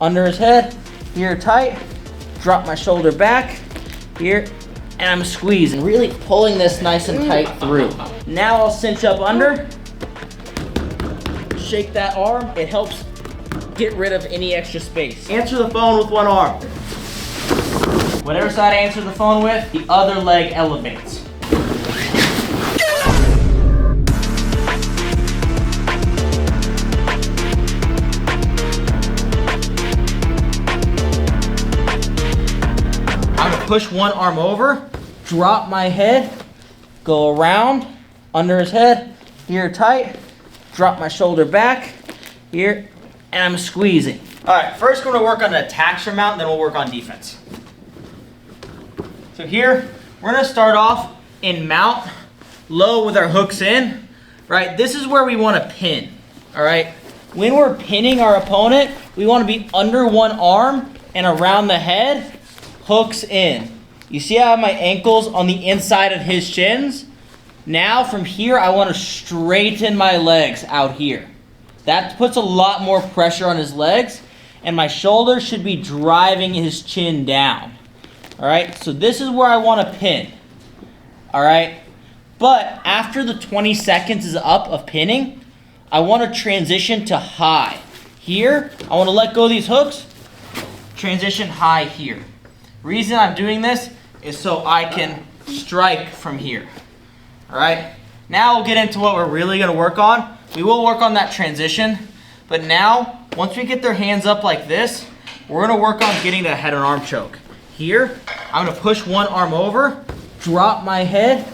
under his head, here tight, drop my shoulder back, here, and I'm squeezing, really pulling this nice and tight through. Now I'll cinch up under, shake that arm. It helps get rid of any extra space. Answer the phone with one arm. Whatever side I answer the phone with, the other leg elevates. I'm gonna push one arm over, drop my head, go around, under his head, here tight, drop my shoulder back, here, and I'm squeezing. All right, first we're gonna work on the attachment mount, then we'll work on defense. So here, we're gonna start off in mount, low with our hooks in, right? This is where we wanna pin, all right? When we're pinning our opponent, we wanna be under one arm and around the head, hooks in. You see how I have my ankles on the inside of his shins? Now from here, I wanna straighten my legs out here. That puts a lot more pressure on his legs, and my shoulders should be driving his chin down. All right, so this is where I wanna pin, all right? But after the 20 seconds is up of pinning, I wanna transition to high. Here, I wanna let go of these hooks, transition high here. Reason I'm doing this is so I can strike from here, all right? Now we'll get into what we're really gonna work on. We will work on that transition, but now, once we get their hands up like this, we're gonna work on getting the head and arm choke. Here, I'm gonna push one arm over, drop my head,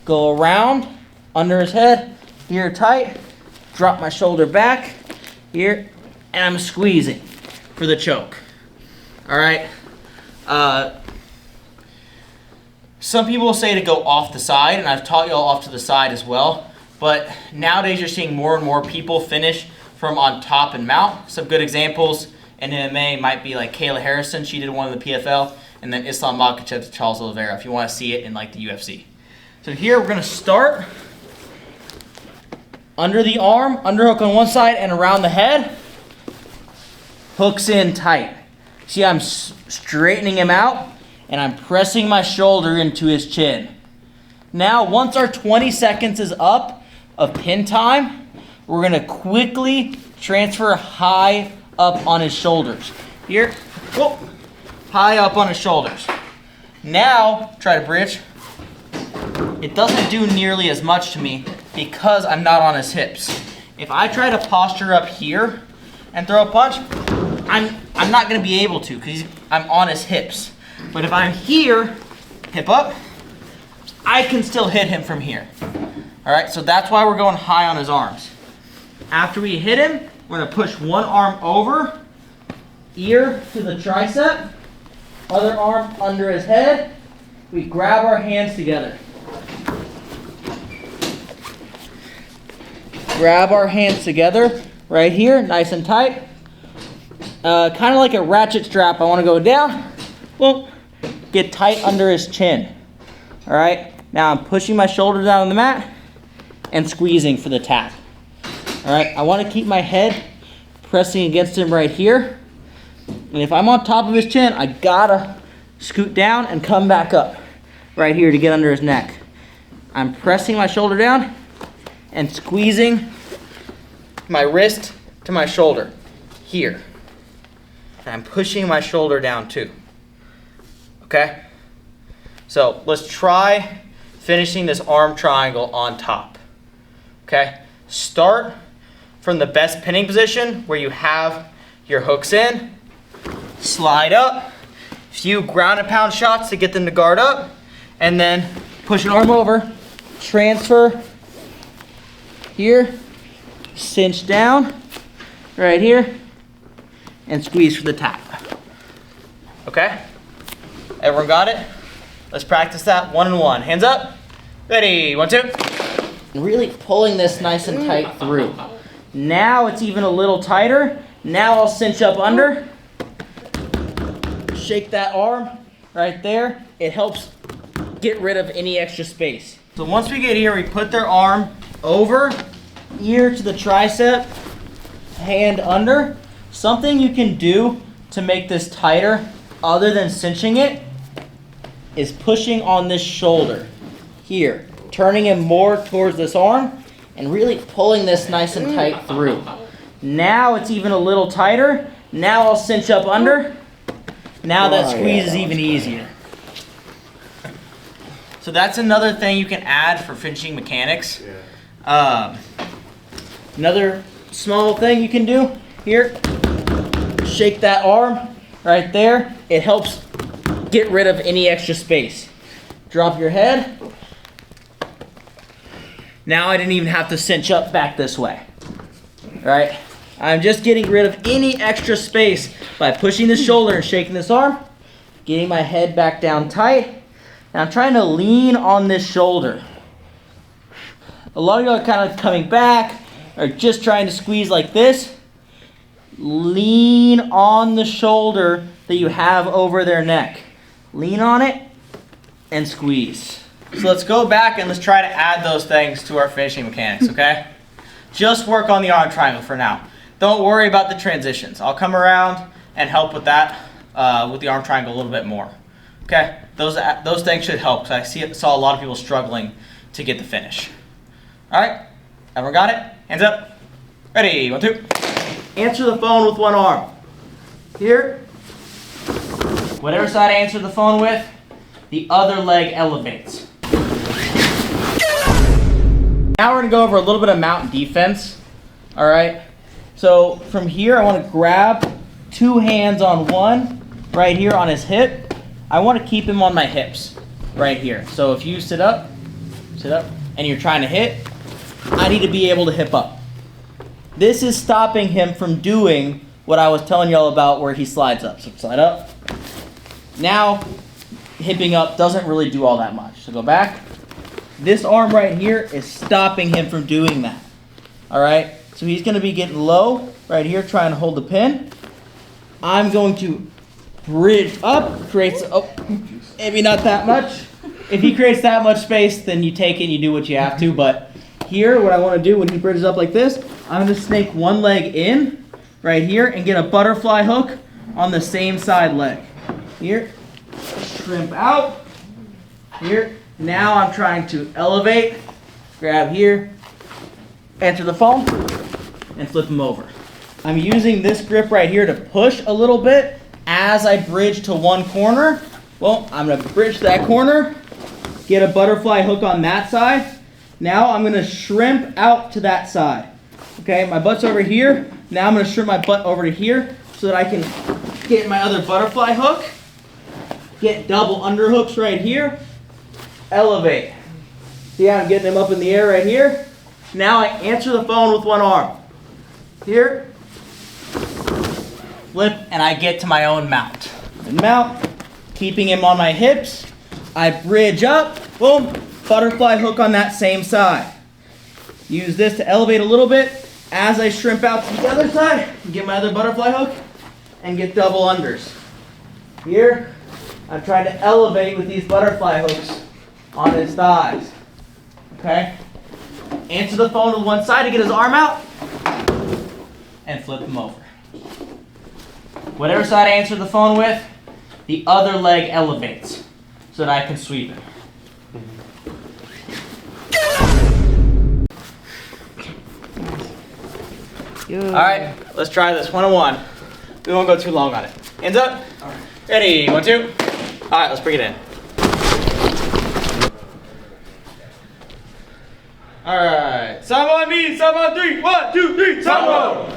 go around, under his head, here tight, drop my shoulder back, here, and I'm squeezing for the choke, all right? Some people say to go off the side, and I've taught you all off to the side as well, but nowadays you're seeing more and more people finish from on top and mount. Some good examples in MMA might be like Kayla Harrison, she did one in the PFL, and then Islam Makhachev to Charles Oliveira, if you want to see it in like the UFC. So here we're gonna start under the arm, underhook on one side and around the head, hooks in tight. See, I'm straightening him out, and I'm pressing my shoulder into his chin. Now, once our 20 seconds is up of pin time, we're gonna quickly transfer high up on his shoulders. Here, whoop, high up on his shoulders. Now, try to bridge. It doesn't do nearly as much to me because I'm not on his hips. If I try to posture up here and throw a punch, I'm not gonna be able to because I'm on his hips. But if I'm here, hip up, I can still hit him from here. All right, so that's why we're going high on his arms. After we hit him, we're gonna push one arm over, ear to the tricep, other arm under his head. We grab our hands together. Grab our hands together right here, nice and tight. Kind of like a ratchet strap. I want to go down, boom, get tight under his chin. All right, now I'm pushing my shoulder down on the mat and squeezing for the tap. All right, I want to keep my head pressing against him right here. And if I'm on top of his chin, I gotta scoot down and come back up right here to get under his neck. I'm pressing my shoulder down and squeezing my wrist to my shoulder here. And I'm pushing my shoulder down too. Okay? So let's try finishing this arm triangle on top. Okay? Start from the best pinning position where you have your hooks in. Slide up. Few ground and pound shots to get them to guard up. And then push an arm over. Transfer here. Cinch down. Right here. And squeeze for the tap. Okay? Everyone got it? Let's practice that 1 and 1. Hands up. Ready? 1, 2. Really pulling this nice and tight through. Now it's even a little tighter. Now I'll cinch up under. Shake that arm right there. It helps get rid of any extra space. So once we get here, we put their arm over, ear to the tricep, hand under, Something you can do to make this tighter, other than cinching it, is pushing on this shoulder here, turning him more towards this arm, and really pulling this nice and tight through. Now it's even a little tighter. Now I'll cinch up under. Now that squeeze is even easier. So that's another thing you can add for finishing mechanics. Another small thing you can do here, shake that arm right there. It helps get rid of any extra space. Drop your head. Now I didn't even have to cinch up back this way. Right? I'm just getting rid of any extra space by pushing the shoulder and shaking this arm, getting my head back down tight, and I'm trying to lean on this shoulder. A lot of y'all are kind of coming back or just trying to squeeze like this. Lean on the shoulder that you have over their neck. Lean on it and squeeze. So let's go back and let's try to add those things to our finishing mechanics, okay? Just work on the arm triangle for now. Don't worry about the transitions. I'll come around and help with that, with the arm triangle a little bit more. Okay? Those things should help, because I saw a lot of people struggling to get the finish. All right? Everyone got it? Hands up. Ready? 1, 2. Answer the phone with one arm. Here. Whatever side I answer the phone with, the other leg elevates. Now we're going to go over a little bit of mount defense. All right? So from here, I want to grab 2 hands on one, right here on his hip. I want to keep him on my hips, right here. So if you sit up, and you're trying to hit, I need to be able to hip up. This is stopping him from doing what I was telling y'all about where he slides up. So slide up. Now, hipping up doesn't really do all that much. So go back. This arm right here is stopping him from doing that. All right? So he's going to be getting low right here, trying to hold the pin. I'm going to bridge up, creates, oh, maybe not that much. If he creates that much space, then you take it and you do what you have to. But here, what I want to do when he bridges up like this, I'm going to snake one leg in right here and get a butterfly hook on the same side leg. Here, shrimp out. Here, now I'm trying to elevate, grab here, enter the phone, and flip him over. I'm using this grip right here to push a little bit as I bridge to one corner. Well, I'm going to bridge that corner, get a butterfly hook on that side. Now I'm going to shrimp out to that side. Okay, my butt's over here. Now I'm going to shrimp my butt over to here so that I can get my other butterfly hook, get double underhooks right here, elevate. See how I'm getting him up in the air right here? Now I answer the phone with one arm. Here, flip, and I get to my own mount. And mount, keeping him on my hips. I bridge up, boom, butterfly hook on that same side. Use this to elevate a little bit as I shrimp out to the other side, get my other butterfly hook, and get double unders. Here, I'm trying to elevate with these butterfly hooks on his thighs. Okay? Answer the phone with one side to get his arm out, and flip him over. Whatever side I answer the phone with, the other leg elevates so that I can sweep it. All right, let's try this one-on-one. We won't go too long on it. Hands up. All right. Ready? 1, 2. All right, let's bring it in. All right. Sambo on me. Sambo on 3. 1, 2, 3. Sambo.